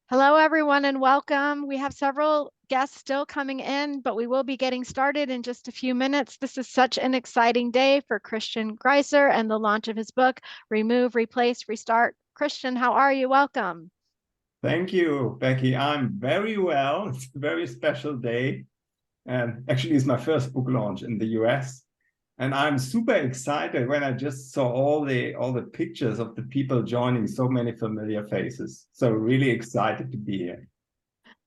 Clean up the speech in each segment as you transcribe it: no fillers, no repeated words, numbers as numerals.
Hello, everyone, and welcome. We have several guests still coming in, but we will be getting started in just a few minutes. This is such an exciting day for Christian Greiser and the launch of his book, Remove, Replace, Restart. Christian, how are you? Welcome. Thank you, Becky. I'm very well. It's a very special day. And actually, it's my first book launch in the US. And I'm super excited when I just saw all the pictures of the people joining, so many familiar faces. So really excited to be here.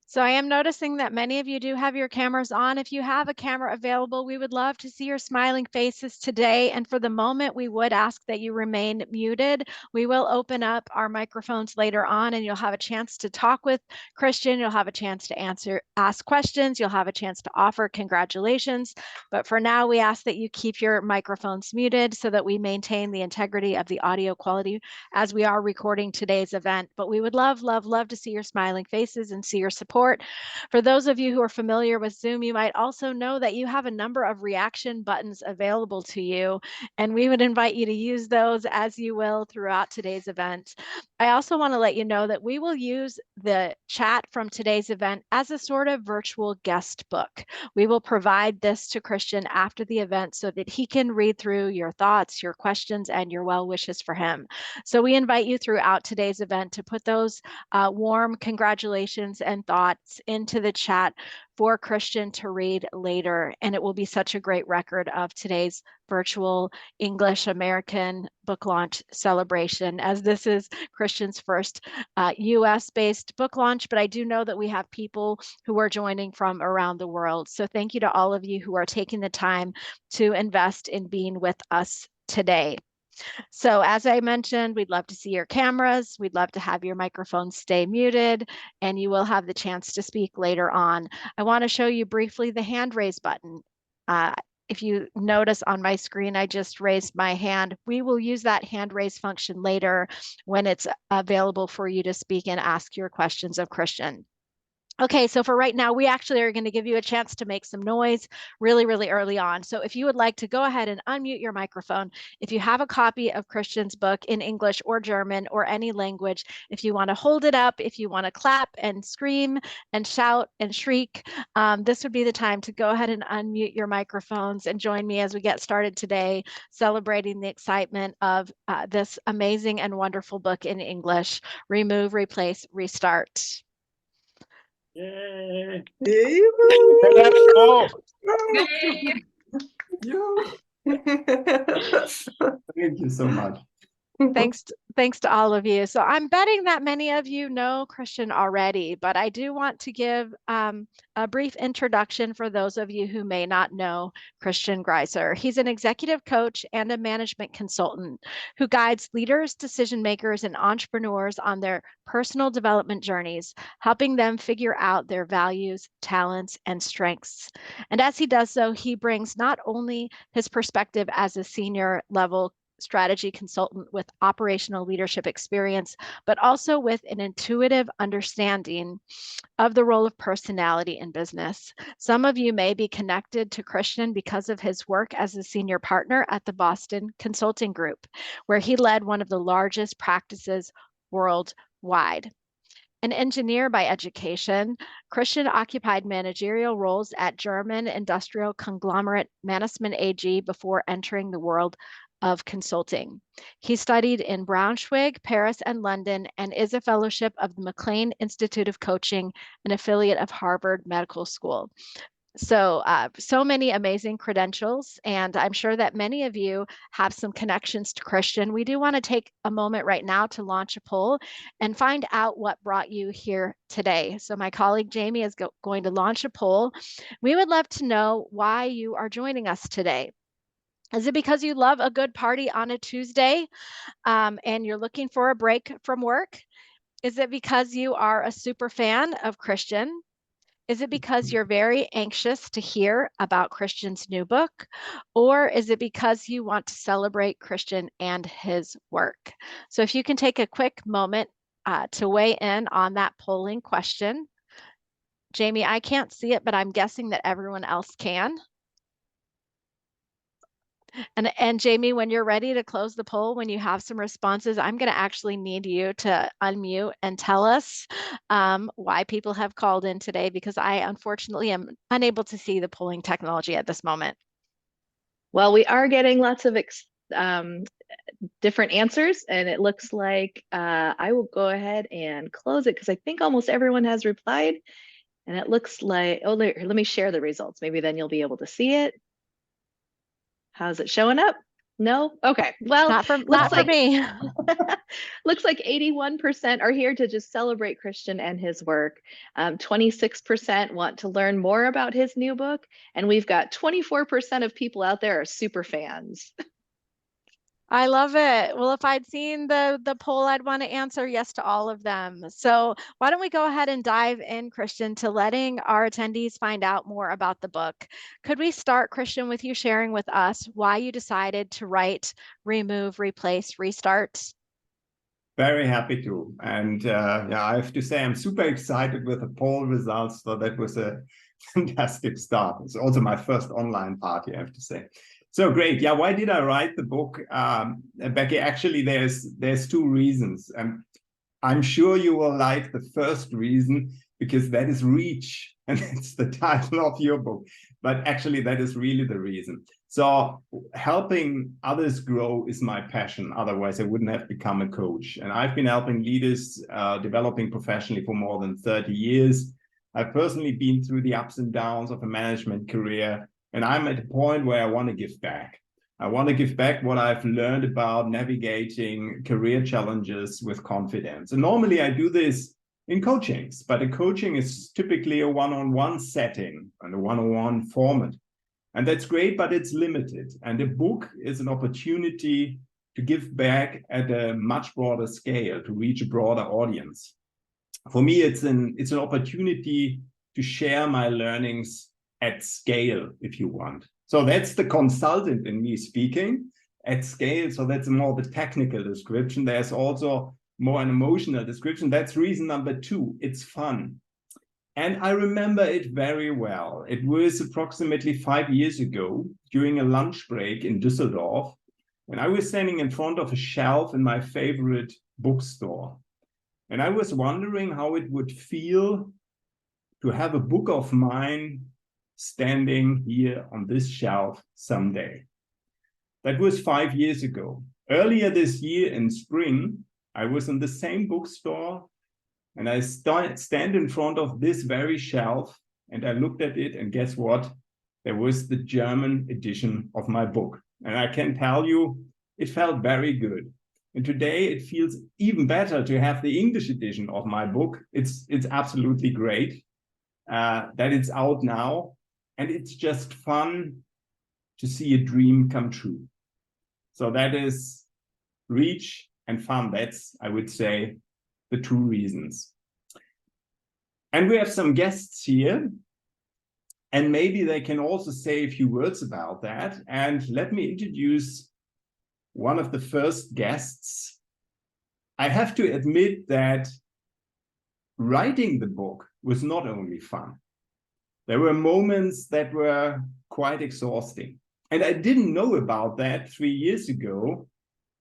So I am noticing that many of you do have your cameras on. If you have a camera available, we would love to see your smiling faces today. And for the moment, we would ask that you remain muted. We will open up our microphones later on and you'll have a chance to talk with Christian. You'll have a chance to ask questions. You'll have a chance to offer congratulations. But for now, we ask that you keep your microphones muted so that we maintain the integrity of the audio quality as we are recording today's event. But we would love, love, love to see your smiling faces and see your support. For those of you who are familiar with Zoom, you might also know that you have a number of reaction buttons available to you, and we would invite you to use those as you will throughout today's event. I also want to let you know that we will use the chat from today's event as a sort of virtual guest book. We will provide this to Christian after the event so that he can read through your thoughts, your questions, and your well wishes for him. So we invite you throughout today's event to put those warm congratulations and thoughts into the chat for Christian to read later. And it will be such a great record of today's virtual English American book launch celebration, as this is Christian's first US based book launch. But I do know that we have people who are joining from around the world. So thank you to all of you who are taking the time to invest in being with us today. So as I mentioned, we'd love to see your cameras. We'd love to have your microphones stay muted, and you will have the chance to speak later on. I want to show you briefly the hand raise button. If you notice on my screen, I just raised my hand. We will use that hand raise function later when it's available for you to speak and ask your questions of Christian. Okay, so for right now, we actually are going to give you a chance to make some noise really, really early on. So if you would like to go ahead and unmute your microphone, if you have a copy of Christian's book in English or German or any language, if you want to hold it up, if you want to clap and scream and shout and shriek, this would be the time to go ahead and unmute your microphones and join me as we get started today, celebrating the excitement of this amazing and wonderful book in English, Remove, Replace, Restart. Yay! Oh. Thank you so much. Thanks to all of you. So I'm betting that many of you know Christian already, but I do want to give a brief introduction for those of you who may not know Christian Greiser. He's an executive coach and a management consultant who guides leaders, decision makers, and entrepreneurs on their personal development journeys, helping them figure out their values, talents, and strengths. And as he does so, he brings not only his perspective as a senior level strategy consultant with operational leadership experience, but also with an intuitive understanding of the role of personality in business. Some of you may be connected to Christian because of his work as a senior partner at the Boston Consulting Group, where he led one of the largest practices worldwide. An engineer by education, Christian occupied managerial roles at German industrial conglomerate Mannesmann AG before entering the world of consulting. He studied in Braunschweig, Paris, and London, and is a fellowship of the McLean Institute of Coaching, an affiliate of Harvard Medical School. So many amazing credentials, and I'm sure that many of you have some connections to Christian. We do want to take a moment right now to launch a poll and find out what brought you here today. So my colleague Jamie is going to launch a poll. We would love to know why you are joining us today. Is it because you love a good party on a Tuesday and you're looking for a break from work? Is it because you are a super fan of Christian? Is it because you're very anxious to hear about Christian's new book? Or is it because you want to celebrate Christian and his work? So if you can take a quick moment to weigh in on that polling question. Jamie, I can't see it, but I'm guessing that everyone else can. And Jamie, when you're ready to close the poll, when you have some responses, I'm going to actually need you to unmute and tell us why people have called in today, because I unfortunately am unable to see the polling technology at this moment. Well, we are getting lots of different answers, and it looks like I will go ahead and close it because I think almost everyone has replied. And it looks like, oh, let me share the results. Maybe then you'll be able to see it. How's it showing up? No? Okay. Well, not for like, me. Looks like 81% are here to just celebrate Christian and his work. 26% want to learn more about his new book. And we've got 24% of people out there are super fans. I love it. Well, if I'd seen the poll, I'd want to answer yes to all of them. So why don't we go ahead and dive in, Christian, to letting our attendees find out more about the book. Could we start, Christian, with you sharing with us why you decided to write Remove, Replace, Restart? Very happy to. And yeah, I have to say I'm super excited with the poll results. So that was a fantastic start. It's also my first online party, I have to say. So great. Yeah, why did I write the book? Becky, actually, there's two reasons. I'm sure you will like the first reason because that is reach, and it's the title of your book. But actually, that is really the reason. So helping others grow is my passion. Otherwise, I wouldn't have become a coach. And I've been helping leaders developing professionally for more than 30 years. I've personally been through the ups and downs of a management career. And I'm at a point where I want to give back. I want to give back what I've learned about navigating career challenges with confidence. And normally I do this in coachings, but a coaching is typically a one-on-one setting and a one-on-one format. And that's great, but it's limited. And a book is an opportunity to give back at a much broader scale, to reach a broader audience. For me, it's an opportunity to share my learnings at scale, if you want. So that's the consultant in me speaking, at scale. So that's more the technical description. There's also more an emotional description. That's reason number two. It's fun. And I remember it very well. It was approximately 5 years ago during a lunch break in Düsseldorf, when I was standing in front of a shelf in my favorite bookstore. And I was wondering how it would feel to have a book of mine standing here on this shelf someday. That was 5 years ago. Earlier this year in spring, I was in the same bookstore and I stand in front of this very shelf and I looked at it and guess what? There was the German edition of my book. And I can tell you, it felt very good. And today it feels even better to have the English edition of my book. It's absolutely great that it's out now. And it's just fun to see a dream come true. So that is reach and fun. That's, I would say, the two reasons. And we have some guests here. And maybe they can also say a few words about that. And let me introduce one of the first guests. I have to admit that writing the book was not only fun. There were moments that were quite exhausting. And I didn't know about that 3 years ago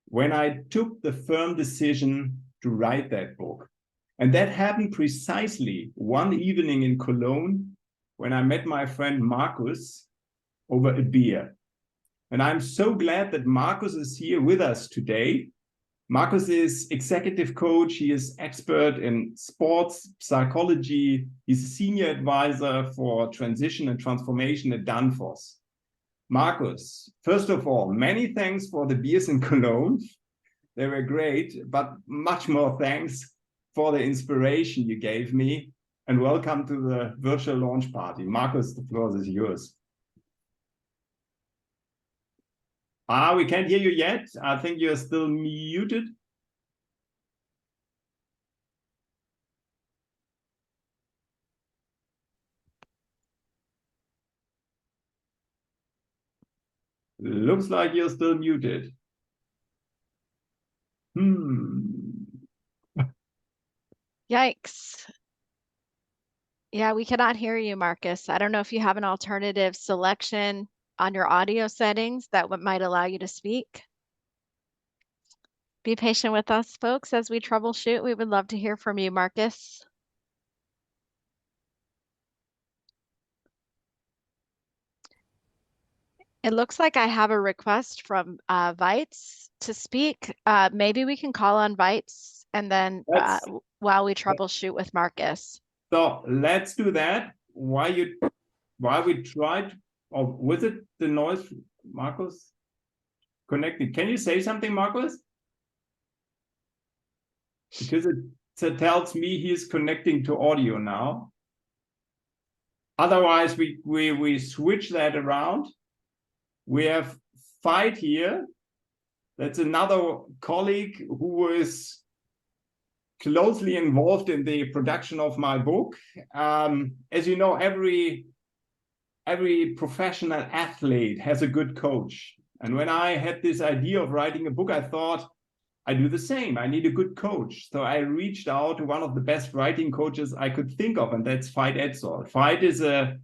when I took the firm decision to write that book. And that happened precisely one evening in Cologne when I met my friend Marcus over a beer. And I'm so glad that Marcus is here with us today. Marcus is executive coach. He is expert in sports psychology. He's a senior advisor for transition and transformation at Danfoss. Marcus, first of all, many thanks for the beers in Cologne. They were great, but much more thanks for the inspiration you gave me. And welcome to the virtual launch party. Marcus, the floor is yours. We can't hear you yet. I think you're still muted. Looks like you're still muted. Yikes. Yeah, we cannot hear you, Marcus. I don't know if you have an alternative selection. on your audio settings that might allow you to speak. Be patient with us, folks, as we troubleshoot. We would love to hear from you, Marcus. It looks like I have a request from Weitz to speak. Maybe we can call on Weitz and then while we troubleshoot with Marcus. So let's do that. While we tried, or was it the noise, Marcus? Connected. Can you say something, Marcus? Because it tells me he's connecting to audio now. Otherwise, we switch that around. We have Veit here. That's another colleague who was closely involved in the production of my book. As you know, every professional athlete has a good coach. And when I had this idea of writing a book, I thought, I do the same. I need a good coach. So I reached out to one of the best writing coaches I could think of, and that's Veit Etzold. Veit is a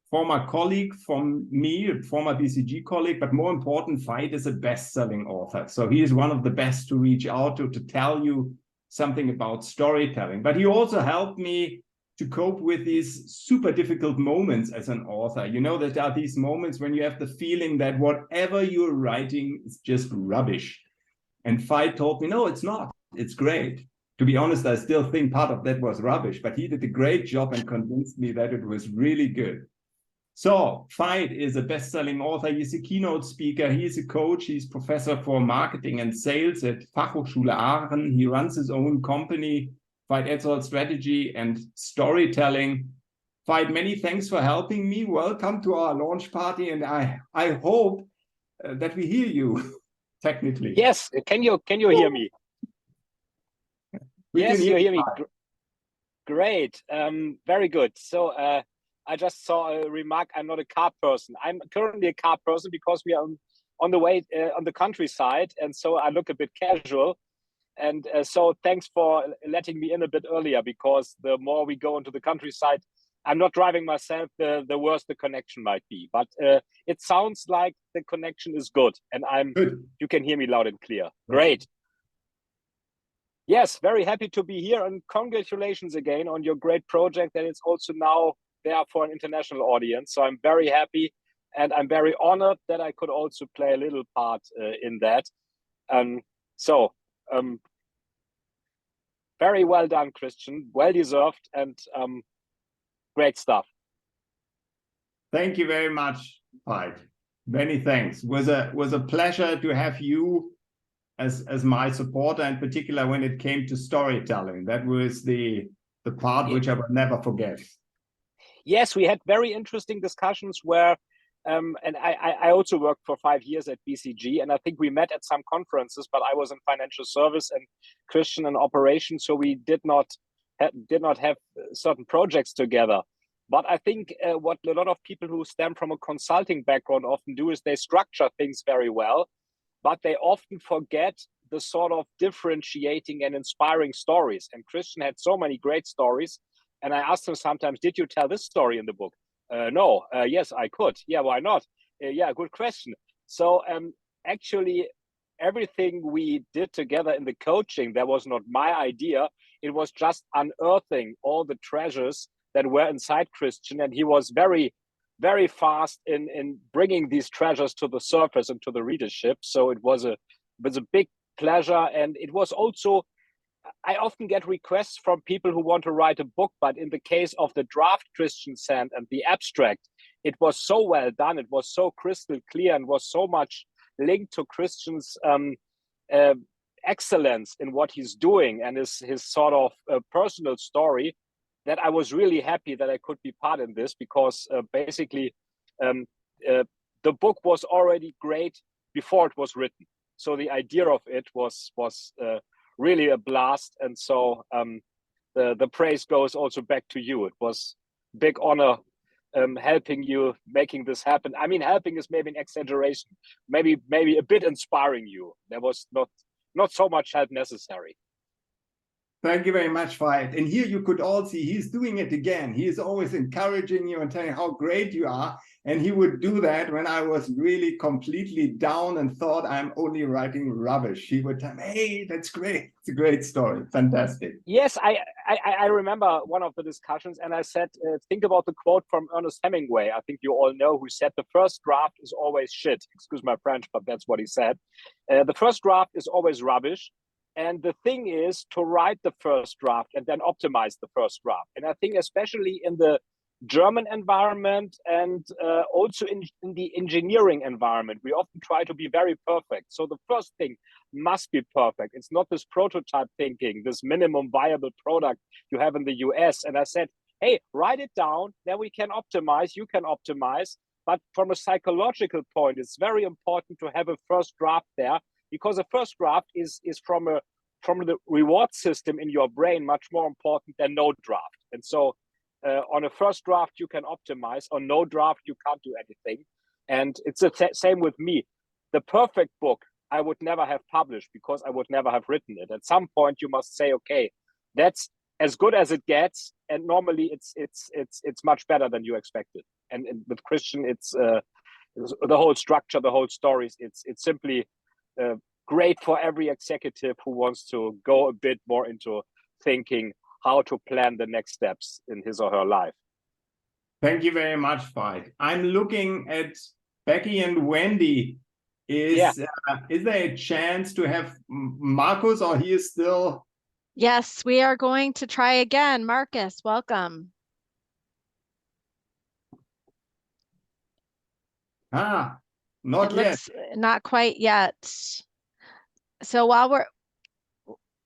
former colleague from me, a former BCG colleague, but more important, Veit is a best-selling author. So he is one of the best to reach out to tell you something about storytelling. But he also helped me to cope with these super difficult moments as an author. You know, there are these moments when you have the feeling that whatever you're writing is just rubbish. And Veit told me, no, it's not. It's great. To be honest, I still think part of that was rubbish, but he did a great job and convinced me that it was really good. So Veit is a best-selling author. He's a keynote speaker. He's a coach. He's professor for marketing and sales at Fachhochschule Aachen. He runs his own company, Veit Etzold Strategy and Storytelling. Veit, many thanks for helping me. Welcome to our launch party, and I hope that we hear you technically. Yes, can you hear me? Yes, you hear me. Great, very good. So I just saw a remark. I'm not a car person. I'm currently a car person because we are on the way on the countryside, and so I look a bit casual. And so thanks for letting me in a bit earlier, because the more we go into the countryside, I'm not driving myself, the worse the connection might be. But it sounds like the connection is good, and you can hear me loud and clear. Great. Yes, very happy to be here, and congratulations again on your great project that it's also now there for an international audience. So I'm very happy, and I'm very honored that I could also play a little part in that. Very well done, Christian. Well deserved, and great stuff. Thank you very much, Veit. Many thanks. Was a pleasure to have you as my supporter, in particular when it came to storytelling. That was the part which I will never forget. Yes, we had very interesting discussions where, and I also worked for 5 years at BCG, and I think we met at some conferences, but I was in financial service and Christian in operations, so we did not have certain projects together. But I think what a lot of people who stem from a consulting background often do is they structure things very well, but they often forget the sort of differentiating and inspiring stories. And Christian had so many great stories. And I asked him sometimes, did you tell this story in the book? No. Yes, I could. Yeah, why not? Yeah, good question. So actually, everything we did together in the coaching, that was not my idea. It was just unearthing all the treasures that were inside Christian. And he was very, very fast in bringing these treasures to the surface and to the readership. So it was a big pleasure. And it was also, I often get requests from people who want to write a book, but in the case of the draft Christian sent and the abstract, it was so well done. It was so crystal clear and was so much linked to Christian's excellence in what he's doing and his sort of personal story, that I was really happy that I could be part in this, because basically the book was already great before it was written. So the idea of it was really a blast. And so the praise goes also back to you. It was a big honor helping you, making this happen. I mean, helping is maybe an exaggeration, maybe a bit inspiring you. There was not so much help necessary. Thank you very much, Veit. And here you could all see he's doing it again. He is always encouraging you and telling how great you are. And he would do that when I was really completely down and thought I'm only writing rubbish. He would tell me, hey, that's great. It's a great story. Fantastic. Yes, I remember one of the discussions, and I said, think about the quote from Ernest Hemingway. I think you all know, who said, the first draft is always shit. Excuse my French, but that's what he said. The first draft is always rubbish. And the thing is to write the first draft and then optimize the first draft. And I think especially in the German environment and also in the engineering environment, we often try to be very perfect. So the first thing must be perfect. It's not this prototype thinking, this minimum viable product you have in the US. And I said, hey, write it down, then we can optimize, you can optimize. But from a psychological point, it's very important to have a first draft there, because a first draft is from the reward system in your brain much more important than no draft. And so on a first draft, you can optimize. On no draft, you can't do anything. And it's the same with me. The perfect book I would never have published, because I would never have written it. At some point, you must say, okay, that's as good as it gets. And normally it's much better than you expected. And with Christian, it's the whole structure, the whole stories. It's simply great for every executive who wants to go a bit more into thinking how to plan the next steps in his or her life. Thank you very much, Veit. I'm looking at Becky and Wendy. Is there a chance to have Marcus, or he is still? Yes, we are going to try again. Marcus, welcome. Not yet. Not quite yet. So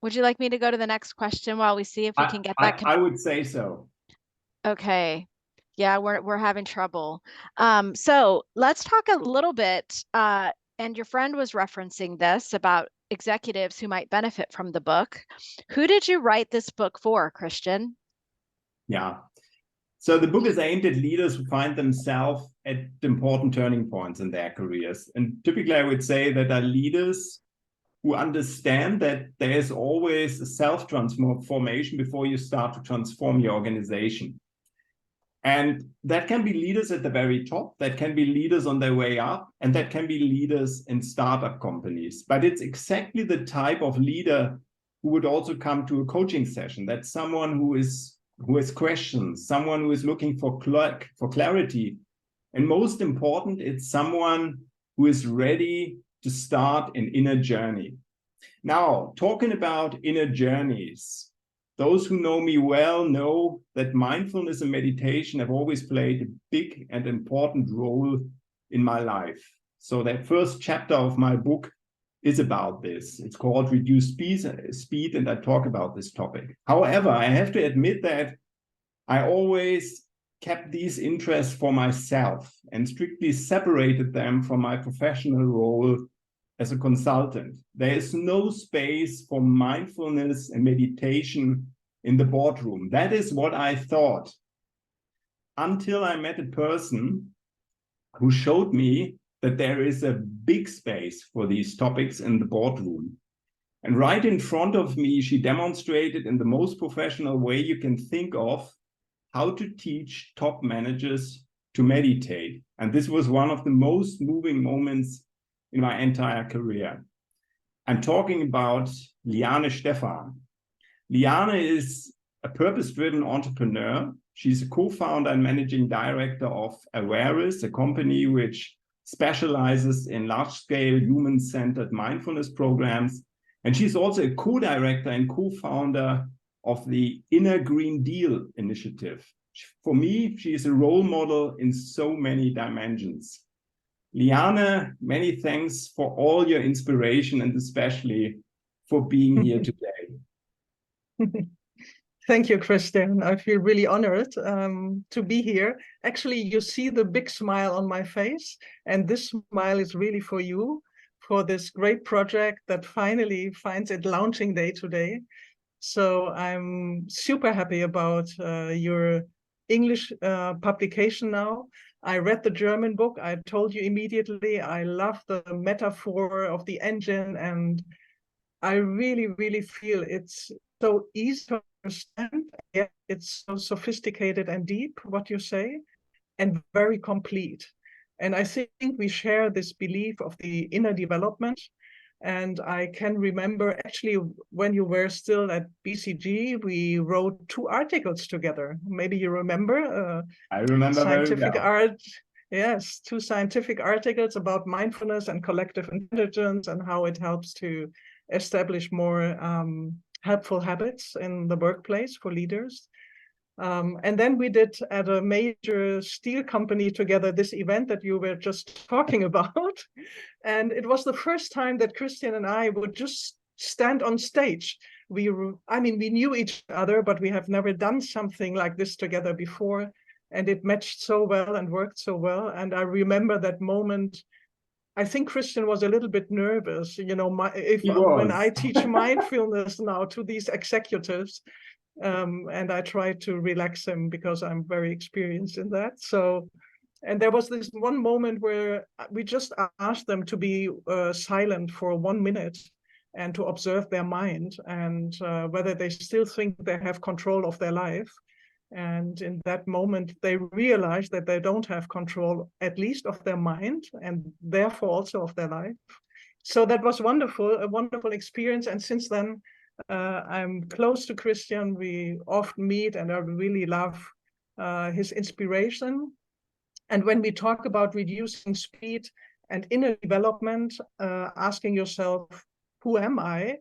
would you like me to go to the next question while we see if we can get that? I would say so. Okay. Yeah, we're having trouble. So let's talk a little bit, and your friend was referencing this about executives who might benefit from the book. Who did you write this book for, Christian? Yeah. So the book is aimed at leaders who find themselves at important turning points in their careers. And typically I would say that are leaders who understand that there is always a self-transformation before you start to transform your organization. And that can be leaders at the very top, that can be leaders on their way up, and that can be leaders in startup companies. But it's exactly the type of leader who would also come to a coaching session. That's someone who has questions, someone who is looking for clarity. And most important, it's someone who is ready to start an inner journey. Now, talking about inner journeys, those who know me well know that mindfulness and meditation have always played a big and important role in my life. So that first chapter of my book is about this. It's called Reduced Speed, and I talk about this topic. However, I have to admit that I always kept these interests for myself and strictly separated them from my professional role as a consultant. There is no space for mindfulness and meditation in the boardroom. That is what I thought, until I met a person who showed me that there is a big space for these topics in the boardroom. And right in front of me, she demonstrated in the most professional way you can think of how to teach top managers to meditate. And this was one of the most moving moments in my entire career. I'm talking about Liane Stephan. Liane is a purpose-driven entrepreneur. She's a co-founder and managing director of Awareness, a company which specializes in large-scale human-centered mindfulness programs. And she's also a co-director and co-founder of the Inner Green Deal initiative. For me, she is a role model in so many dimensions. Liane, many thanks for all your inspiration and especially for being here today. Thank you, Christian. I feel really honored to be here. Actually, you see the big smile on my face, and this smile is really for you, for this great project that finally finds its launching day today. So I'm super happy about your English publication now. I read the German book. I told you immediately, I love the metaphor of the engine, and I really, really feel it's so easy to understand, yet it's so sophisticated and deep, what you say. and very complete. And I think we share this belief of the inner development. And I can remember actually when you were still at BCG, we wrote 2 articles together. Maybe you remember. I remember scientific very well. Yes, 2 scientific articles about mindfulness and collective intelligence and how it helps to establish more helpful habits in the workplace for leaders. And then we did at a major steel company together this event that you were just talking about. And it was the first time that Christian and I would just stand on stage. We knew each other, but we have never done something like this together before. And it matched so well and worked so well. And I remember that moment. I think Christian was a little bit nervous, when I teach mindfulness now to these executives, and I try to relax him because I'm very experienced in that. So, and there was this one moment where we just asked them to be silent for 1 minute and to observe their mind and whether they still think they have control of their life. And in that moment, they realize that they don't have control, at least of their mind, and therefore also of their life. So that was wonderful, a wonderful experience. And since then, I'm close to Christian. We often meet, and I really love his inspiration. And when we talk about reducing speed and inner development, asking yourself, who am I?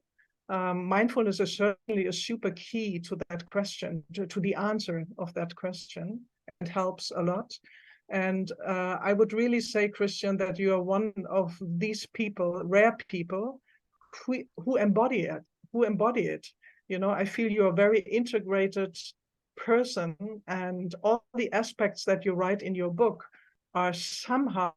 Mindfulness is certainly a super key to that question, to the answer of that question. It helps a lot. And I would really say, Christian, that you are one of these people, rare people, who embody it. I feel you're a very integrated person, and all the aspects that you write in your book are somehow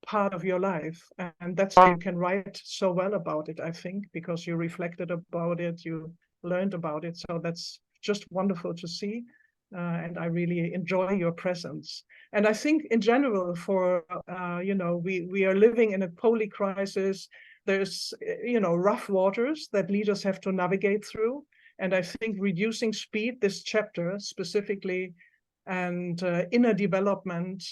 part of your life. And that's why you can write so well about it, I think, because you reflected about it, you learned about it. So that's just wonderful to see. And I really enjoy your presence. And I think in general, we are living in a poly crisis. There's, rough waters that leaders have to navigate through. And I think reducing speed, this chapter specifically, and inner development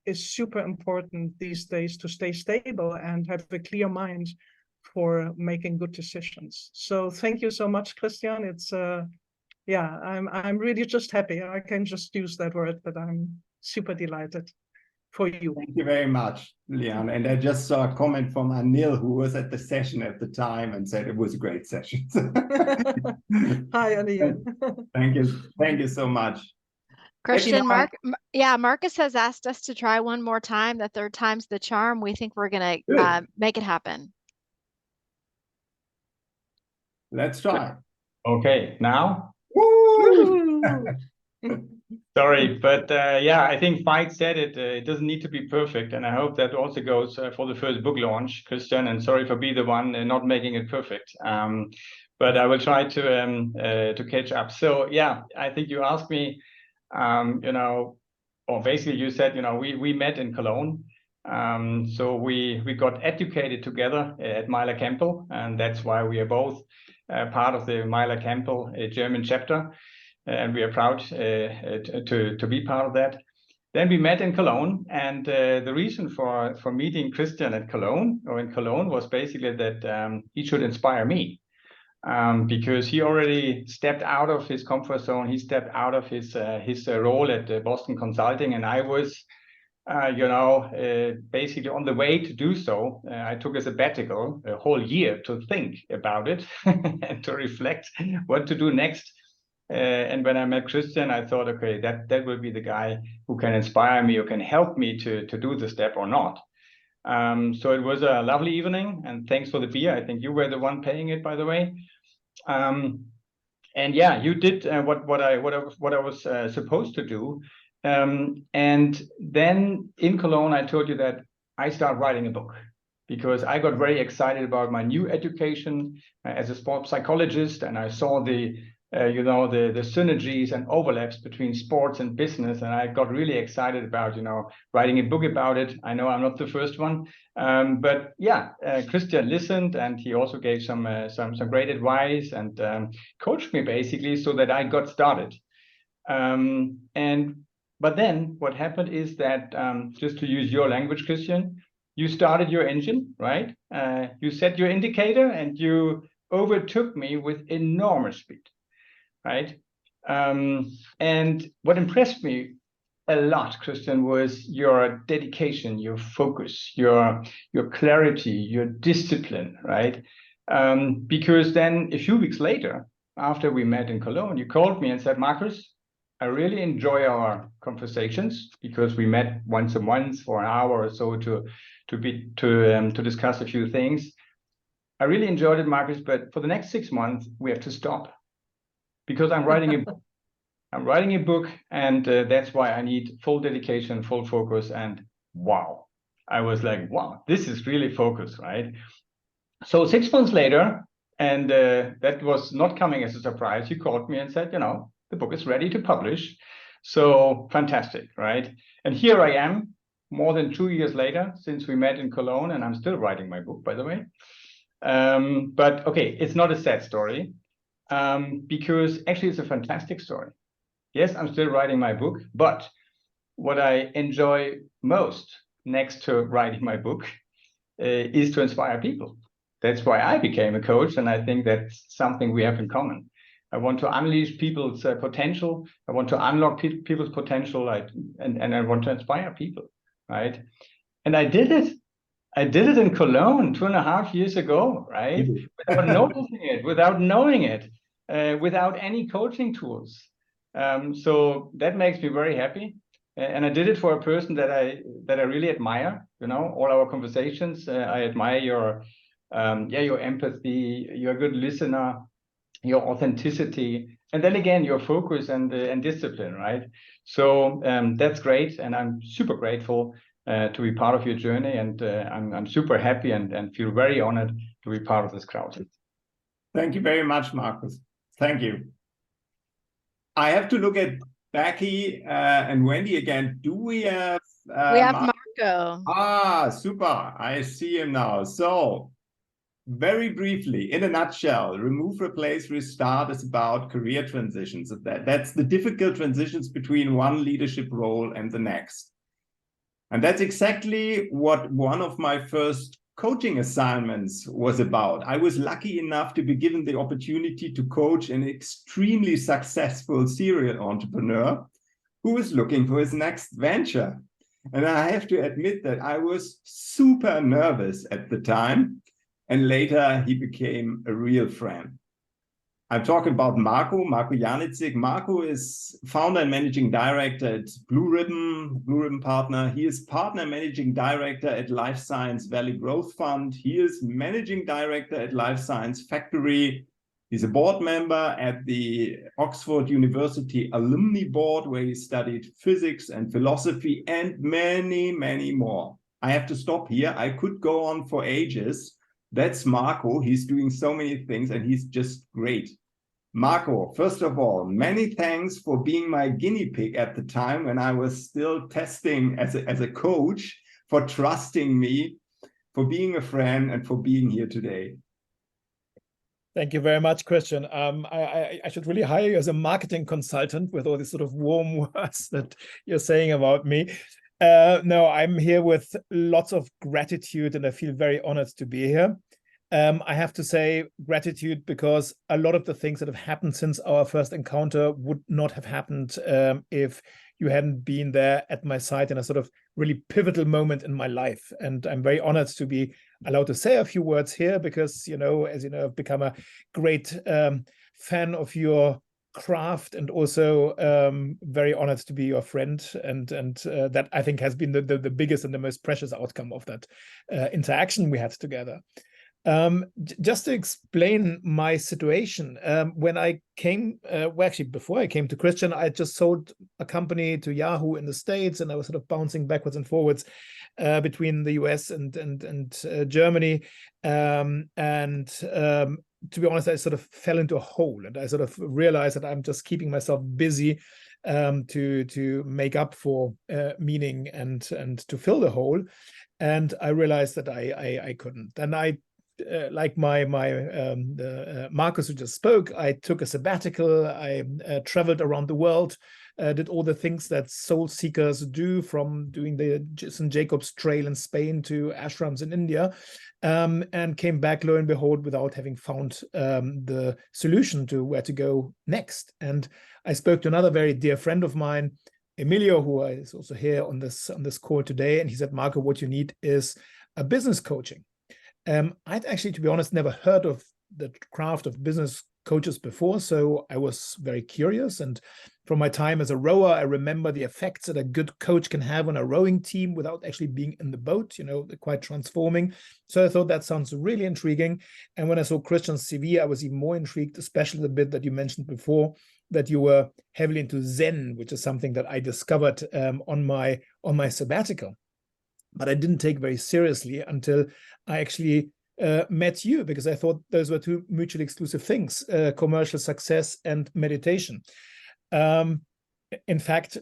is super important these days to stay stable and have a clear mind for making good decisions. So thank you so much, Christian. It's I'm really just happy. I can just use that word, but I'm super delighted for you. Thank you very much, Liane. And I just saw a comment from Anil, who was at the session at the time, and said it was a great session. Hi, Anil. Thank you so much. Christian, Marcus has asked us to try one more time. The 3rd time's the charm. We think we're going to make it happen. Let's try. Okay, now? Woo! Sorry, but I think Veit said it. It doesn't need to be perfect, and I hope that also goes for the first book launch, Christian. And sorry for being the one not making it perfect, but I will try to catch up. So I think you asked me, or basically you said, we met in Cologne. So we got educated together at Meiler Campbell, and that's why we are both part of the Meiler Campbell German chapter. And we are proud to be part of that. Then we met in Cologne, and the reason for meeting Christian in Cologne was basically that he should inspire me, because he already stepped out of his comfort zone. He stepped out of his role at Boston Consulting, and I was, basically on the way to do so. I took a sabbatical, a whole year, to think about it and to reflect what to do next. And when I met Christian, I thought, okay, that will be the guy who can inspire me, who can help me to do the step or not. So it was a lovely evening, and thanks for the beer. I think you were the one paying it, by the way. And you did what I was supposed to do. And then in Cologne, I told you that I started writing a book, because I got very excited about my new education as a sports psychologist, and I saw the synergies and overlaps between sports and business, and I got really excited about writing a book about it. I know I'm not the first one, but Christian listened, and he also gave some great advice and coached me basically so that I got started. And But then what happened is that, just to use your language, Christian, you started your engine, right? You set your indicator and you overtook me with enormous speed, right? And what impressed me a lot, Christian, was your dedication, your focus, your clarity, your discipline, right? Because then a few weeks later, after we met in Cologne, you called me and said, Marcus, I really enjoy our conversations because we met once a month for an hour or so to discuss a few things. I really enjoyed it, Marcus, but for the next 6 months, we have to stop because I'm writing a book. I'm writing a book, and that's why I need full dedication, full focus. And wow, I was like, wow, this is really focus, right? So 6 months later, and that was not coming as a surprise, you called me and said, you know, the book is ready to publish. So fantastic, right? And here I am, more than 2 years later, since we met in Cologne, and I'm still writing my book, by the way. But okay, it's not a sad story, because actually it's a fantastic story. Yes, I'm still writing my book, but what I enjoy most next to writing my book is to inspire people. That's why I became a coach, and I think that's something we have in common. I want to unleash people's potential. I want to unlock people's potential, and I want to inspire people, right? And I did it. I did it in Cologne 2.5 years ago, right? Without noticing it, without knowing it, without any coaching tools. So that makes me very happy, and I did it for a person that I really admire. You know, all our conversations. I admire your empathy, your good listener, your authenticity, and then again your focus and discipline, right? So that's great, and I'm super grateful to be part of your journey, and I'm super happy and feel very honored to be part of this crowd. Thank you very much, Marcus. Thank you. I have to look at Becky and Wendy again. Do we have? We have Marco. Ah, super. I see him now. So, very briefly, in a nutshell, remove, replace, restart is about career transitions. That's the difficult transitions between one leadership role and the next. And that's exactly what one of my first coaching assignments was about. I was lucky enough to be given the opportunity to coach an extremely successful serial entrepreneur who was looking for his next venture. And I have to admit that I was super nervous at the time. And later he became a real friend. I'm talking about Marco Janicek. Marco is founder and managing director at Blue Ribbon partner. He is partner managing director at Life Science Valley Growth Fund. He is managing director at Life Science Factory. He's a board member at the Oxford University Alumni Board, where he studied physics and philosophy and many, many more. I have to stop here. I could go on for ages. That's Marco. He's doing so many things and he's just great. Marco, first of all, many thanks for being my guinea pig at the time when I was still testing as a coach, for trusting me, for being a friend, and for being here today. Thank you very much, Christian. I should really hire you as a marketing consultant with all these sort of warm words that you're saying about me. No, I'm here with lots of gratitude and I feel very honored to be here. I have to say gratitude because a lot of the things that have happened since our first encounter would not have happened if you hadn't been there at my side in a sort of really pivotal moment in my life. And I'm very honored to be allowed to say a few words here because, you know, as you know, I've become a great fan of your craft and also very honored to be your friend, and that I think has been the biggest and the most precious outcome of that interaction we had together. Just to explain my situation, when I came, well, actually before I came to Christian, I just sold a company to Yahoo in the States, and I was sort of bouncing backwards and forwards between the US and Germany, to be honest, I sort of fell into a hole, and I sort of realized that I'm just keeping myself busy to make up for meaning and to fill the hole. And I realized that I couldn't. And I like Marcus who just spoke, I took a sabbatical. I traveled around the world, did all the things that soul seekers do, from doing the St. Jacob's Trail in Spain to ashrams in India, and came back, lo and behold, without having found the solution to where to go next. And I spoke to another very dear friend of mine, Emilio, who is also here on this call today, and he said, Marco, what you need is a business coaching. I'd actually, to be honest, never heard of the craft of business coaches before, so I was very curious. And from my time as a rower, I remember the effects that a good coach can have on a rowing team without actually being in the boat, you know, quite transforming. So I thought that sounds really intriguing. And when I saw Christian's CV, I was even more intrigued, especially the bit that you mentioned before, that you were heavily into Zen, which is something that I discovered on my sabbatical. But I didn't take very seriously until I actually met you, because I thought those were two mutually exclusive things, commercial success and meditation. In fact,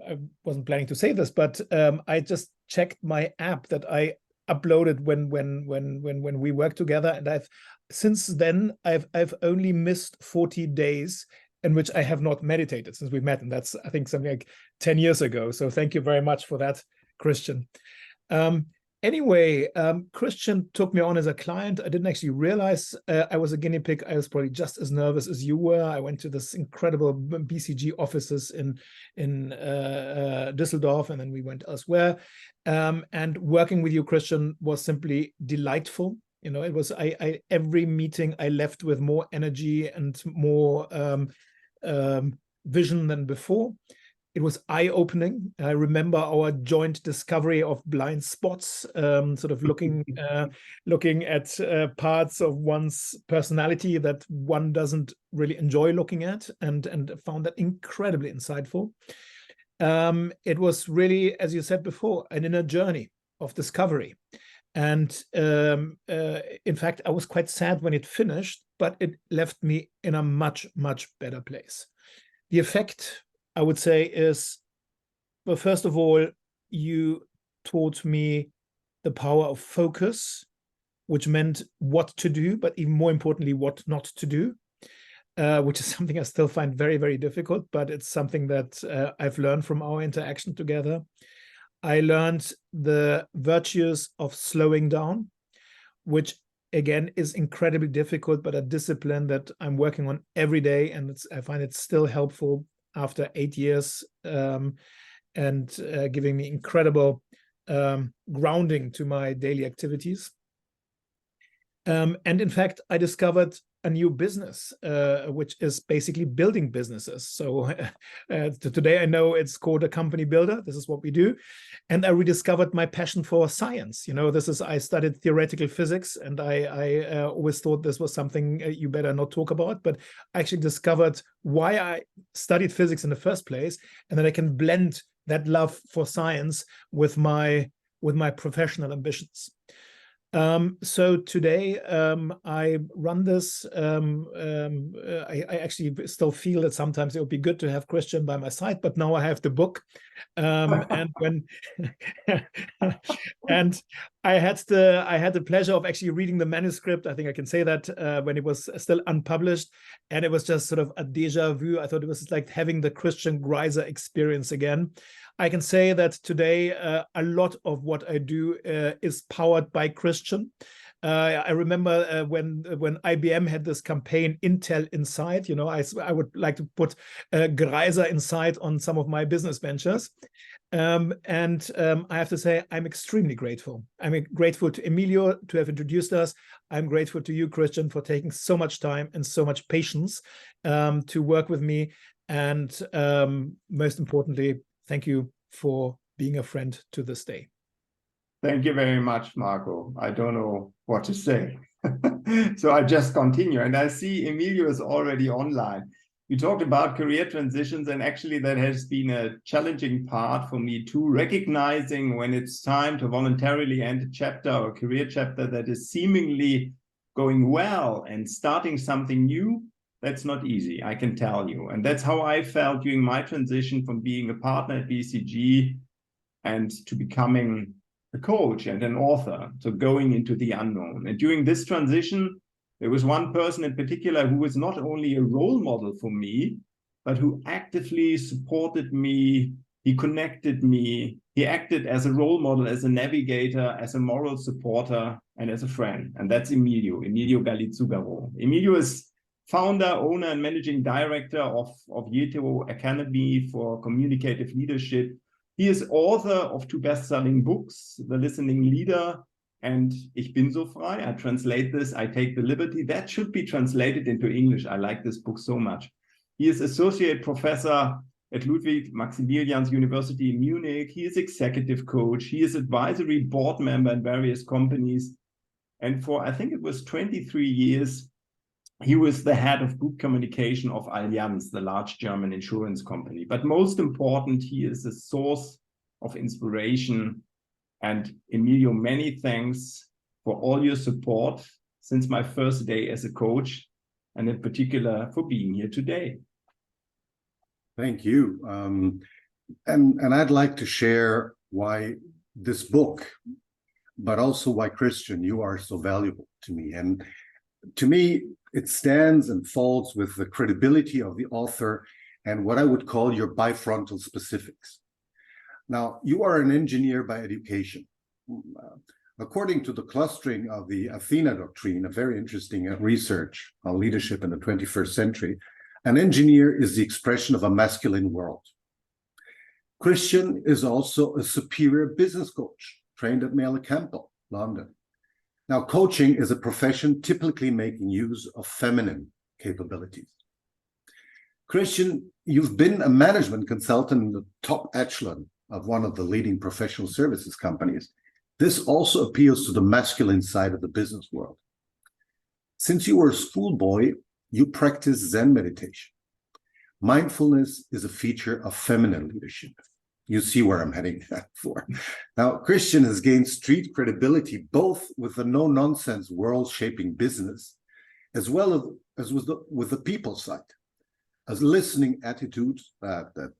I wasn't planning to say this, but I just checked my app that I uploaded when we worked together, and since then I've only missed 40 days in which I have not meditated since we met, and that's, I think, something like 10 years ago. So thank you very much for that, Christian. Anyway, Christian took me on as a client. I didn't actually realize I was a guinea pig. I was probably just as nervous as you were. I went to this incredible BCG offices in Düsseldorf, and then we went elsewhere. And working with you, Christian, was simply delightful. You know, it was every meeting I left with more energy and more vision than before. It was eye-opening. I remember our joint discovery of blind spots, sort of looking at parts of one's personality that one doesn't really enjoy looking at, and found that incredibly insightful. It was really, as you said before, an inner journey of discovery. And in fact, I was quite sad when it finished, but it left me in a much, much better place. The effect, I would say, is, well, first of all, you taught me the power of focus, which meant what to do, but even more importantly, what not to do, which is something I still find very, very difficult, but it's something that I've learned from our interaction together. I learned the virtues of slowing down, which again is incredibly difficult, but a discipline that I'm working on every day, and I find it still helpful after 8 years, and giving me incredible grounding to my daily activities. And in fact, I discovered a new business, which is basically building businesses. So today I know it's called a company builder. This is what we do. And I rediscovered my passion for science. You know, I studied theoretical physics, and I always thought this was something you better not talk about, but I actually discovered why I studied physics in the first place. And then I can blend that love for science with my professional ambitions. So today I run this. I actually still feel that sometimes it would be good to have Christian by my side, but now I have the book, and when and I had the pleasure of actually reading the manuscript. I think I can say that when it was still unpublished, and it was just sort of a déjà vu. I thought it was like having the Christian Greiser experience again. I can say that today a lot of what I do is powered by Christian. I remember when IBM had this campaign, Intel Inside. You know, I would like to put Greiser Inside on some of my business ventures. I have to say, I'm extremely grateful. I'm grateful to Emilio to have introduced us. I'm grateful to you, Christian, for taking so much time and so much patience to work with me. And most importantly, thank you for being a friend to this day. Thank you very much, Marco. I don't know what to say. So I just continue. And I see Emilio is already online. We talked about career transitions, and actually that has been a challenging part for me too, recognizing when it's time to voluntarily end a chapter or career chapter that is seemingly going well and starting something new. That's not easy, I can tell you. And that's how I felt during my transition from being a partner at BCG and to becoming a coach and an author, so going into the unknown. And during this transition, there was one person in particular who was not only a role model for me, but who actively supported me. He connected me. He acted as a role model, as a navigator, as a moral supporter, and as a friend. And that's Emilio Galizugaro. Emilio is founder, owner, and managing director of Yeto Academy for Communicative Leadership. He is author of 2 best-selling books, The Listening Leader and Ich bin so frei. I translate this, I take the liberty. That should be translated into English. I like this book so much. He is associate professor at Ludwig Maximilians University in Munich. He is executive coach. He is advisory board member in various companies. And for, I think it was 23 years, he was the head of group communication of Allianz, the large German insurance company. But most important, he is a source of inspiration. And Emilio, many thanks for all your support since my first day as a coach, and in particular for being here today. Thank you. And I'd like to share why this book, but also why, Christian, you are so valuable to me. And to me, it stands and falls with the credibility of the author and what I would call your bifrontal specifics. Now, you are an engineer by education. According to the clustering of the Athena doctrine, a very interesting research on leadership in the 21st century, an engineer is the expression of a masculine world. Christian is also a superior business coach, trained at Mailer Campbell, London. Now, coaching is a profession typically making use of feminine capabilities. Christian, you've been a management consultant in the top echelon of one of the leading professional services companies. This also appeals to the masculine side of the business world. Since you were a schoolboy, you practice Zen meditation. Mindfulness is a feature of feminine leadership. You see where I'm heading for. Now, Christian has gained street credibility both with the no-nonsense world-shaping business, as well as with the people side, as listening attitude that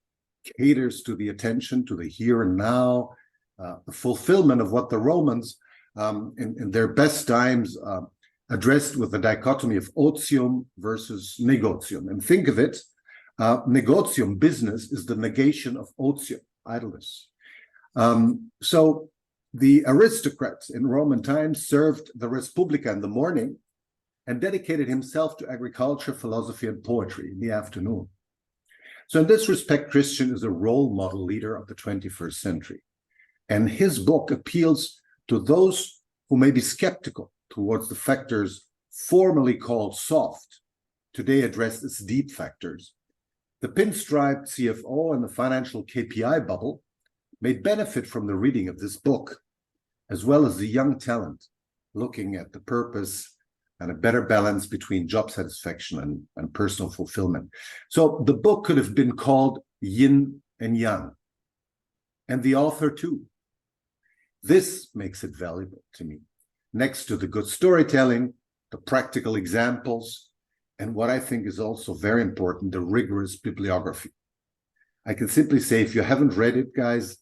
caters to the attention, to the here and now, the fulfillment of what the Romans, in their best times, addressed with the dichotomy of otium versus negotium. And think of it, negotium, business, is the negation of otium, idleness. So the aristocrats in Roman times served the Respublica in the morning and dedicated himself to agriculture, philosophy, and poetry in the afternoon. So in this respect, Christian is a role model leader of the 21st century. And his book appeals to those who may be skeptical towards the factors formerly called soft, today addressed as deep factors. The pinstriped CFO and the financial KPI bubble may benefit from the reading of this book, as well as the young talent looking at the purpose and a better balance between job satisfaction and personal fulfillment. So the book could have been called Yin and Yang, and the author too. This makes it valuable to me. Next to the good storytelling, the practical examples, and what I think is also very important, the rigorous bibliography. I can simply say, if you haven't read it, guys,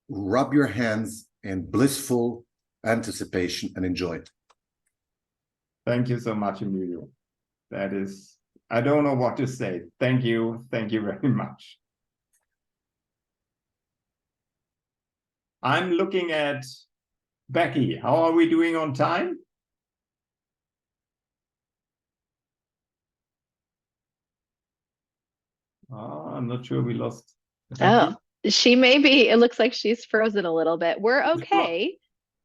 rub your hands in blissful anticipation and enjoy it. Thank you so much, Emilio. That is, I don't know what to say. Thank you very much. I'm looking at Becky. How are we doing on time? Oh, I'm not sure we lost. Oh, she may be, it looks like she's frozen a little bit. We're okay.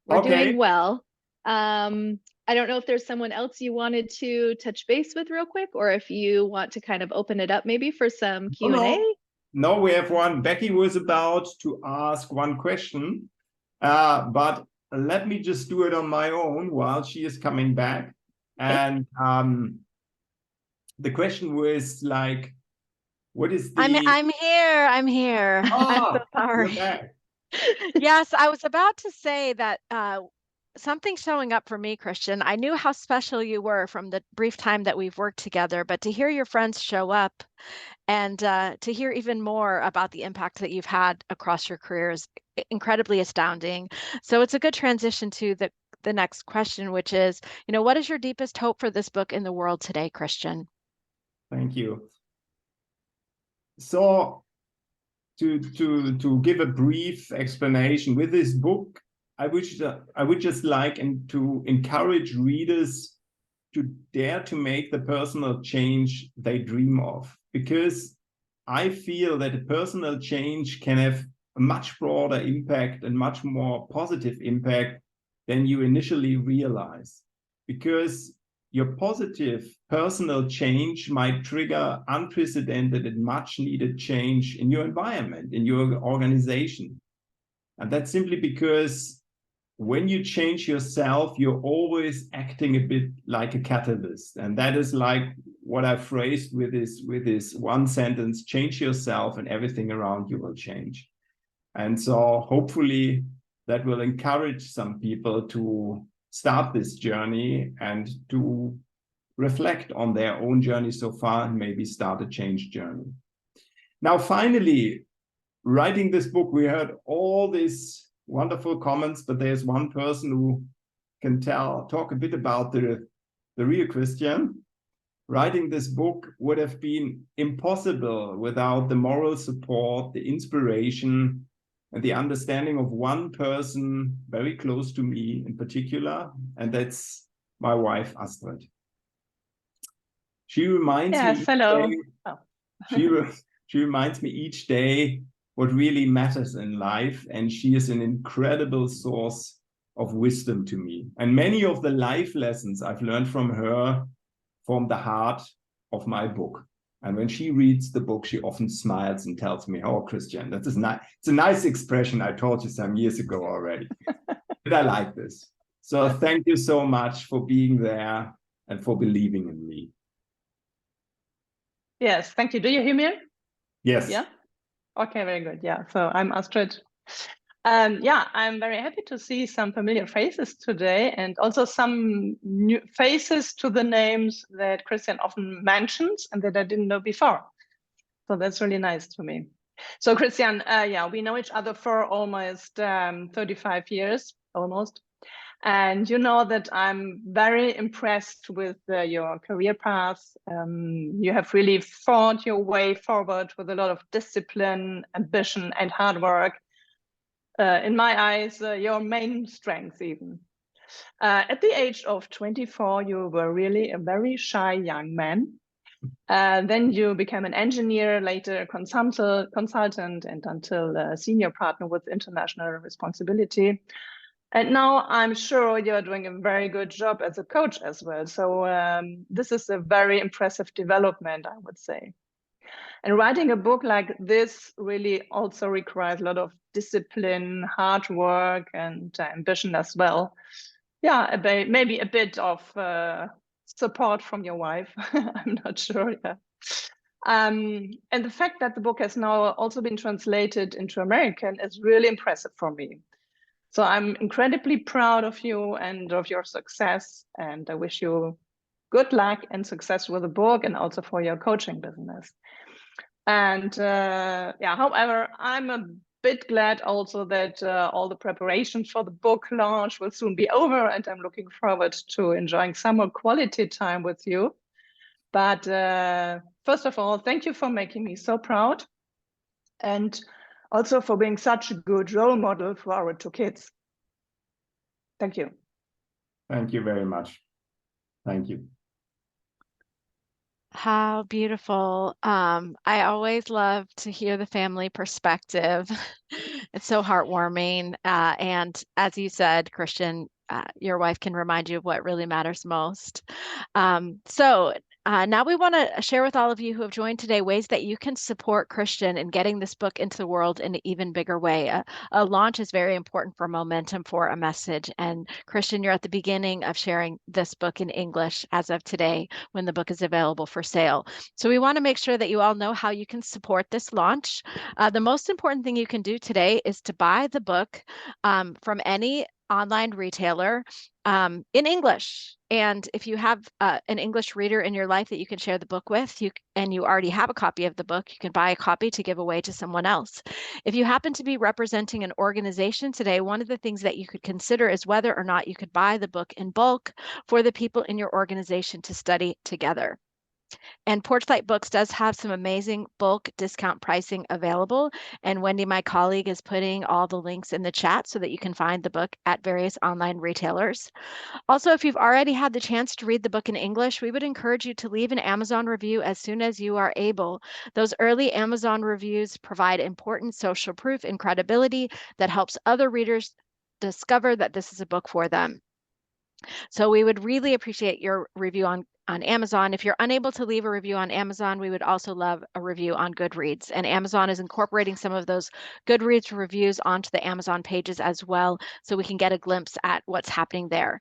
We're doing well. I don't know if there's someone else you wanted to touch base with real quick, or if you want to kind of open it up maybe for some Q&A. No, we have one. Becky was about to ask one question, but let me just do it on my own while she is coming back. And the question was like, what is the... I'm here. Oh, I'm so sorry. you're back. Yes, I was about to say that something showing up for me, Christian. I knew how special you were from the brief time that we've worked together, but to hear your friends show up and to hear even more about the impact that you've had across your career is incredibly astounding. So it's a good transition to the next question, which is, what is your deepest hope for this book in the world today, Christian? Thank you. So to give a brief explanation with this book, I would just like to encourage readers to dare to make the personal change they dream of, because I feel that a personal change can have a much broader impact and much more positive impact than you initially realize, because your positive personal change might trigger unprecedented and much needed change in your environment, in your organization. And that's simply because when you change yourself, you're always acting a bit like a catalyst. And that is like what I phrased with this one sentence: change yourself and everything around you will change. And so hopefully that will encourage some people to start this journey and to reflect on their own journey so far and maybe start a change journey. Now, finally, writing this book, we heard all these wonderful comments, but there's one person who can talk a bit about the real Christian. Writing this book would have been impossible without the moral support, the inspiration, and the understanding of one person very close to me in particular, and that's my wife, Astrid. She reminds me. Hello. She reminds me each day what really matters in life, and she is an incredible source of wisdom to me. And many of the life lessons I've learned from her form the heart of my book. And when she reads the book, she often smiles and tells me, "Oh, Christian, that is nice. It's a nice expression I taught you some years ago already." But I like this. So thank you so much for being there and for believing in me. Yes, thank you. Do you hear me? Yes. Yeah. Okay, very good. Yeah. So I'm Astrid. Yeah, I'm very happy to see some familiar faces today, and also some new faces to the names that Christian often mentions and that I didn't know before. So that's really nice to me. So Christian, yeah, we know each other for almost 35 years, almost. And you know that I'm very impressed with your career path. You have really fought your way forward with a lot of discipline, ambition, and hard work. In my eyes, your main strength even. At the age of 24, you were really a very shy young man. Then you became an engineer, later a consultant, and until a senior partner with international responsibility. And now I'm sure you're doing a very good job as a coach as well. So this is a very impressive development, I would say. And writing a book like this really also requires a lot of discipline, hard work, and ambition as well. Yeah, maybe a bit of support from your wife. I'm not sure. Yeah. And the fact that the book has now also been translated into American is really impressive for me. So I'm incredibly proud of you and of your success, and I wish you good luck and success with the book and also for your coaching business. And yeah, however, I'm a bit glad also that all the preparations for the book launch will soon be over, and I'm looking forward to enjoying some more quality time with you. But first of all, thank you for making me so proud, and also for being such a good role model for our two kids. Thank you. Thank you very much. Thank you. How beautiful. I always love to hear the family perspective. It's so heartwarming. And as you said, Christian, your wife can remind you of what really matters most. So now we want to share with all of you who have joined today ways that you can support Christian in getting this book into the world in an even bigger way. A launch is very important for momentum for a message. And Christian, you're at the beginning of sharing this book in English as of today when the book is available for sale. So we want to make sure that you all know how you can support this launch. The most important thing you can do today is to buy the book from any online retailer in English. And if you have an English reader in your life that you can share the book with, and you already have a copy of the book, you can buy a copy to give away to someone else. If you happen to be representing an organization today, one of the things that you could consider is whether or not you could buy the book in bulk for the people in your organization to study together. And Porchlight Books does have some amazing bulk discount pricing available. And Wendy, my colleague, is putting all the links in the chat so that you can find the book at various online retailers. Also, if you've already had the chance to read the book in English, we would encourage you to leave an Amazon review as soon as you are able. Those early Amazon reviews provide important social proof and credibility that helps other readers discover that this is a book for them. So we would really appreciate your review on Amazon. If you're unable to leave a review on Amazon, we would also love a review on Goodreads. And Amazon is incorporating some of those Goodreads reviews onto the Amazon pages as well, so we can get a glimpse at what's happening there.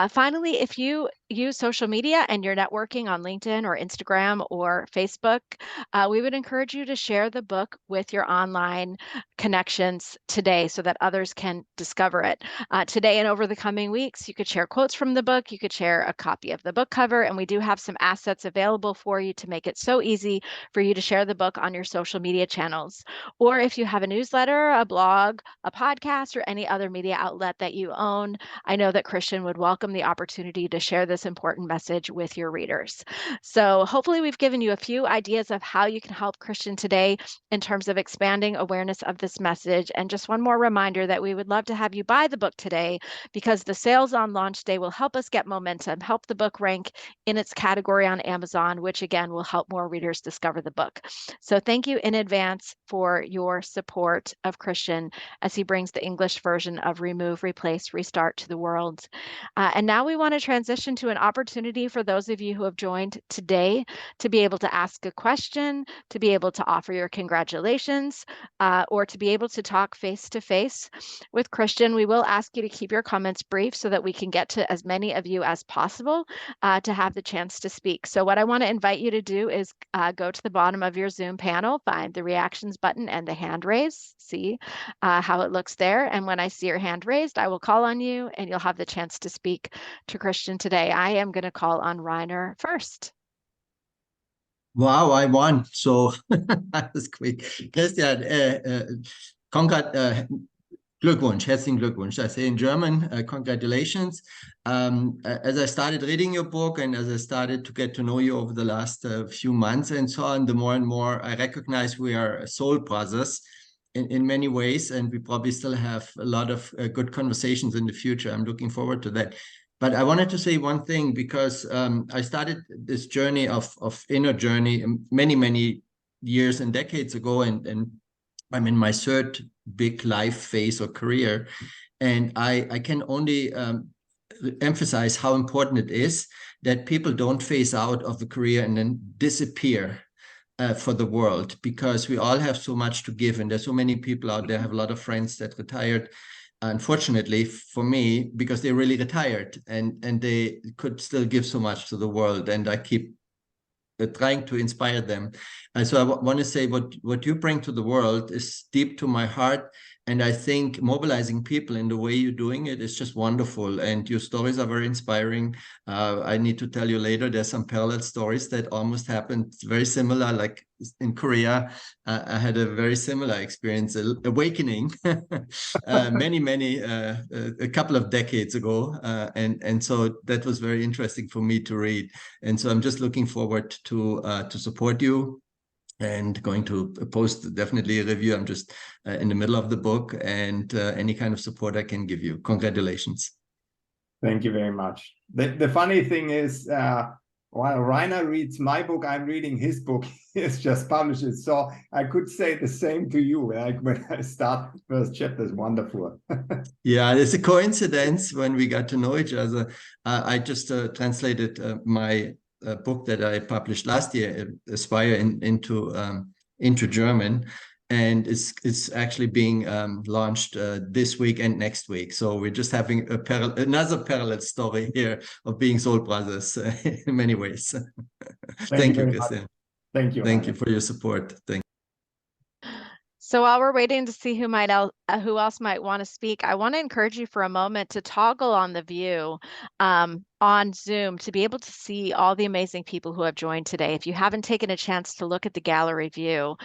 Finally, if you use social media and you're networking on LinkedIn or Instagram or Facebook, we would encourage you to share the book with your online connections today so that others can discover it. Today and over the coming weeks, you could share quotes from the book, you could share a copy of the book cover, and we do have some assets available for you to make it so easy for you to share the book on your social media channels. Or if you have a newsletter, a blog, a podcast, or any other media outlet that you own, I know that Christian would welcome the opportunity to share this important message with your readers. So hopefully we've given you a few ideas of how you can help Christian today in terms of expanding awareness of this message. And just one more reminder that we would love to have you buy the book today, because the sales on launch day will help us get momentum, help the book rank in its category on Amazon, which again will help more readers discover the book. So thank you in advance for your support of Christian as he brings the English version of Remove, Replace, Restart to the world. And now we want to transition to an opportunity for those of you who have joined today to be able to ask a question, to be able to offer your congratulations, or to be able to talk face-to-face with Christian. We will ask you to keep your comments brief so that we can get to as many of you as possible to have the chance to speak. So what I want to invite you to do is go to the bottom of your Zoom panel, find the reactions button and the hand raise, see how it looks there. And when I see your hand raised, I will call on you and you'll have the chance to speak to Christian today. I am going to call on Rainer first. Wow, I won. So that was quick. Christian, Glückwunsch, herzlichen Glückwunsch. I say in German, congratulations. As I started reading your book and as I started to get to know you over the last few months and so on, the more and more I recognize we are soul brothers in many ways, and we probably still have a lot of good conversations in the future. I'm looking forward to that. But I wanted to say one thing, because I started this journey of inner journey many, many years and decades ago, and I'm in my third big life phase or career, and I can only emphasize how important it is that people don't phase out of the career and then disappear for the world, because we all have so much to give, and there's so many people out there. I have a lot of friends that retired, unfortunately for me, because they really retired and they could still give so much to the world, and I keep trying to inspire them. And so I want to say what you bring to the world is deep to my heart. And I think mobilizing people in the way you're doing it is just wonderful. And your stories are very inspiring. I need to tell you later, there's some parallel stories that almost happened very similar, like in Korea. I had a very similar experience, awakening, a couple of decades ago. And so that was very interesting for me to read. And so I'm just looking forward to support you, and going to post definitely a review. I'm just in the middle of the book, and any kind of support I can give you. Congratulations. Thank you very much. The funny thing is, while Rainer reads my book, I'm reading his book. He's just published it. So I could say the same to you. Like when I start the first chapter, is wonderful. Yeah, it's a coincidence when we got to know each other. I just translated my book that I published last year, Aspire, into German, and it's actually being launched this week and next week. So we're just having another parallel story here of being soul brothers in many ways. Thank you, Christian. Thank you. Thank you for your support. Thank you. So while we're waiting to see who else might want to speak, I want to encourage you for a moment to toggle on the view on Zoom to be able to see all the amazing people who have joined today. If you haven't taken a chance to look at the gallery view,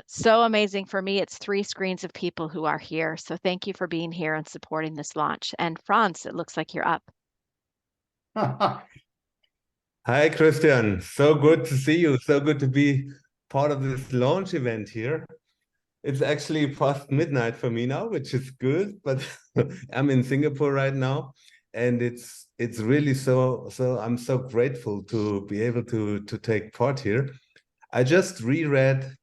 so amazing for me. It's 3 screens of people who are here. So thank you for being here and supporting this launch. And Franz, it looks like you're up. Hi, Christian. So good to see you. So good to be part of this launch event here. It's actually past midnight for me now, which is good, but I'm in Singapore right now, and it's really so I'm so grateful to be able to take part here. I just reread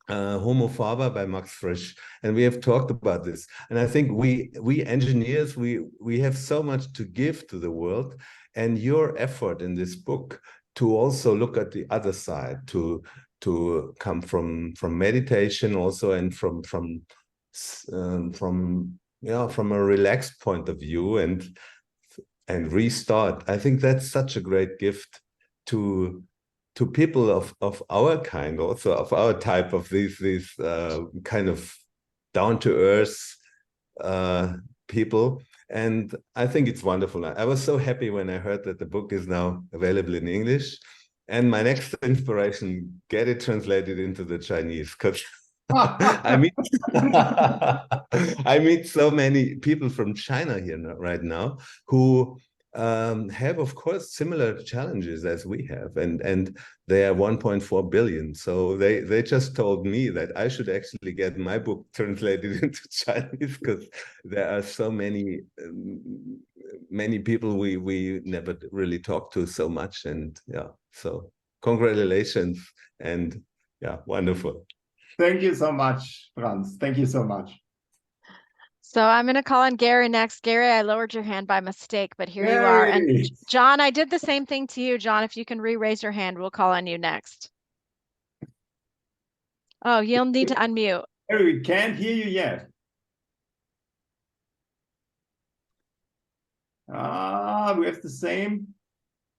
Homo Faber by Max Frisch, and we have talked about this. And I think we engineers, we have so much to give to the world, and your effort in this book to also look at the other side, to come from meditation also, and from a relaxed point of view, and restart. I think that's such a great gift to people of our kind, also of our type, of these kind of down-to-earth people. And I think it's wonderful. I was so happy when I heard that the book is now available in English. And my next inspiration, get it translated into the Chinese, because I meet so many people from China here right now who have, of course, similar challenges as we have, and they are 1.4 billion. So they just told me that I should actually get my book translated into Chinese, because there are so many people we never really talk to so much. And yeah, so congratulations, and yeah, wonderful. Thank you so much, Franz. Thank you so much. So I'm going to call on Gary next. Gary, I lowered your hand by mistake, but here you are. And John, I did the same thing to you. John, if you can re-raise your hand, we'll call on you next. Oh, you'll need to unmute. Gary, we can't hear you yet. We have the same.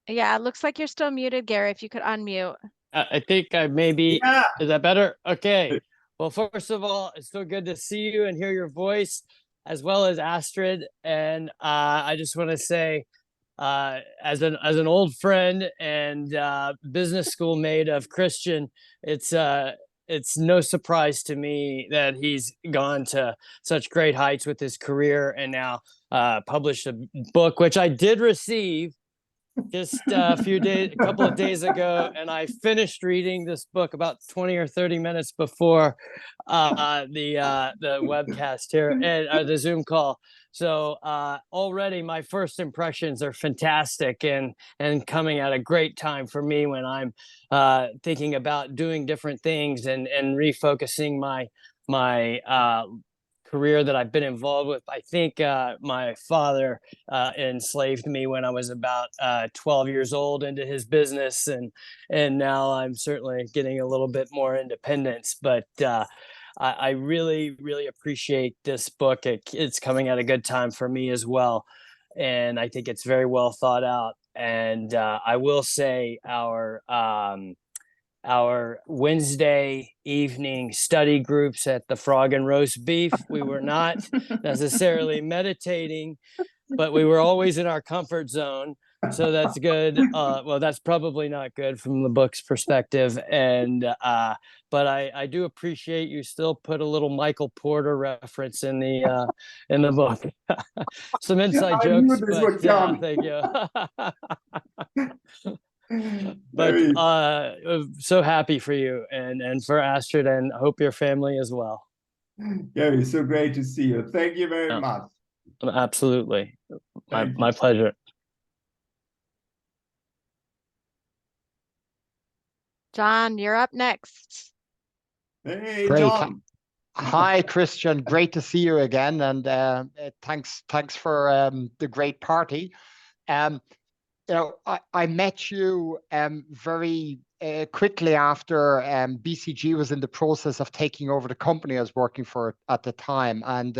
Yeah, it looks like you're still muted, Gary, if you could unmute. I think I maybe, Yeah. Is that better? Okay. Well, first of all, it's so good to see you and hear your voice, as well as Astrid. And I just want to say, as an old friend and business school mate of Christian, it's no surprise to me that he's gone to such great heights with his career, and now published a book, which I did receive just a couple of days ago, and I finished reading this book about 20 or 30 minutes before the webcast here and the Zoom call. So already my first impressions are fantastic, and coming at a great time for me when I'm thinking about doing different things and refocusing my career that I've been involved with. I think my father enslaved me when I was about 12 years old into his business, and now I'm certainly getting a little bit more independence. But I really, really appreciate this book. It's coming at a good time for me as well, and I think it's very well thought out. And I will say our Wednesday evening study groups at the Frog and Roast Beef, we were not necessarily meditating, but we were always in our comfort zone. So that's good. Well, that's probably not good from the book's perspective. And but I do appreciate you still put a little Michael Porter reference in the book. Some inside jokes, but yeah, thank you. But so happy for you and for Astrid, and hope your family as well. Gary, so great to see you. Thank you very much. Absolutely. My pleasure. John, you're up next. Hey, Great. John. Hi, Christian. Great to see you again, and thanks for the great party. I met you very quickly after BCG was in the process of taking over the company I was working for at the time. And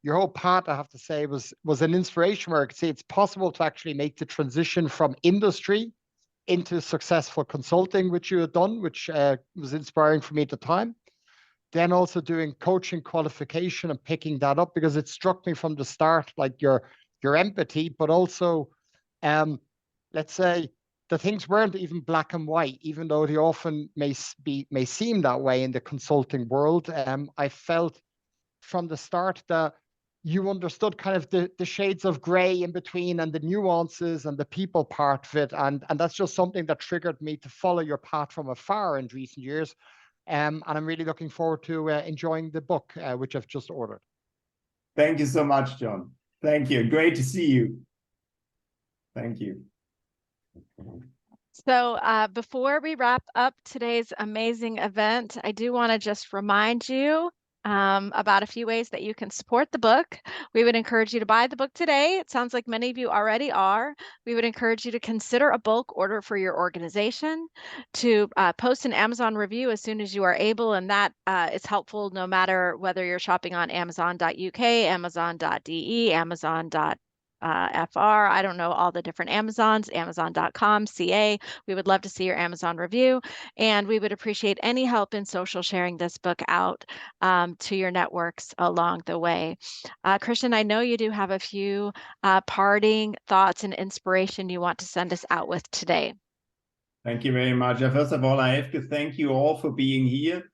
your whole path, I have to say, was an inspiration, where I could say it's possible to actually make the transition from industry into successful consulting, which you had done, which was inspiring for me at the time. then also doing coaching qualification and picking that up, because it struck me from the start, like your empathy, but also, let's say, the things weren't even black and white, even though they often may seem that way in the consulting world. I felt from the start that you understood kind of the shades of gray in between and the nuances and the people part of it. And that's just something that triggered me to follow your path from afar in recent years. And I'm really looking forward to enjoying the book, which I've just ordered. Thank you so much, John. Thank you. Great to see you. Thank you. So before we wrap up today's amazing event, I do want to just remind you about a few ways that you can support the book. We would encourage you to buy the book today. It sounds like many of you already are. We would encourage you to consider a bulk order for your organization, to post an Amazon review as soon as you are able, and that is helpful no matter whether you're shopping on Amazon.uk, Amazon.de, Amazon.fr. I don't know all the different Amazons, Amazon.com, CA. We would love to see your Amazon review, and we would appreciate any help in social sharing this book out to your networks along the way. Christian, I know you do have a few parting thoughts and inspiration you want to send us out with today. Thank you very much. First of all, I have to thank you all for being here.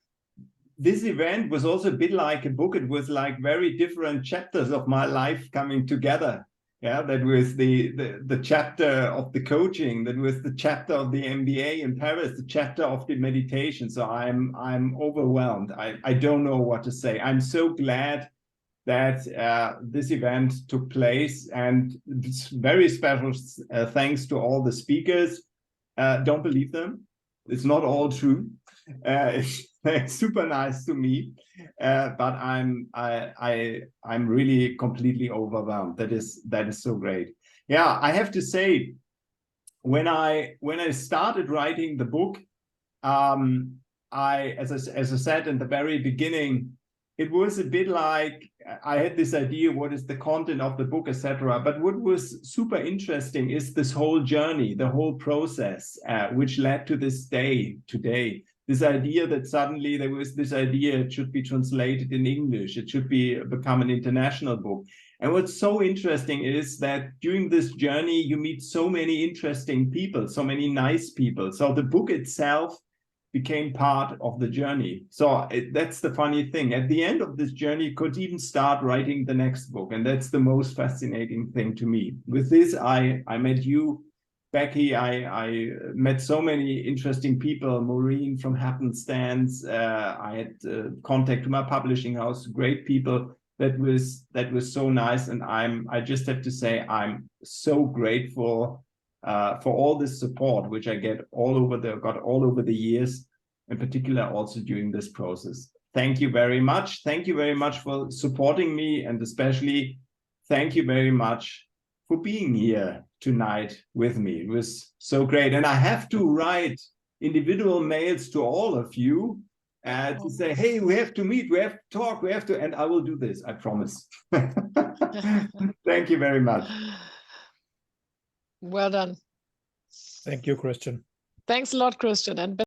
This event was also a bit like a book. It was like very different chapters of my life coming together. Yeah, that was the chapter of the coaching. That was the chapter of the MBA in Paris, the chapter of the meditation. So I'm overwhelmed. I don't know what to say. I'm so glad that this event took place, and it's very special thanks to all the speakers. Don't believe them. It's not all true. It's super nice to me, but I'm really completely overwhelmed. That is so great. Yeah, I have to say, when I started writing the book, as I said in the very beginning, it was a bit like I had this idea, what is the content of the book, etc. But what was super interesting is this whole journey, the whole process, which led to this day today. This idea that suddenly there was this idea it should be translated in English, it should become an international book. And what's so interesting is that during this journey, you meet so many interesting people, so many nice people. So the book itself became part of the journey. So that's the funny thing. At the end of this journey, you could even start writing the next book. And that's the most fascinating thing to me. With this, I met you, Becky. I met so many interesting people, Maureen from Happenstance. I had contact to my publishing house, great people. That was so nice. And I just have to say, I'm so grateful for all this support, which I got all over the years, in particular also during this process. Thank you very much. Thank you very much for supporting me, and especially thank you very much for being here tonight with me. It was so great. And I have to write individual mails to all of you to say, hey, we have to meet, we have to talk, and I will do this, I promise. Thank you very much. Well done. Thank you, Christian. Thanks a lot, Christian. And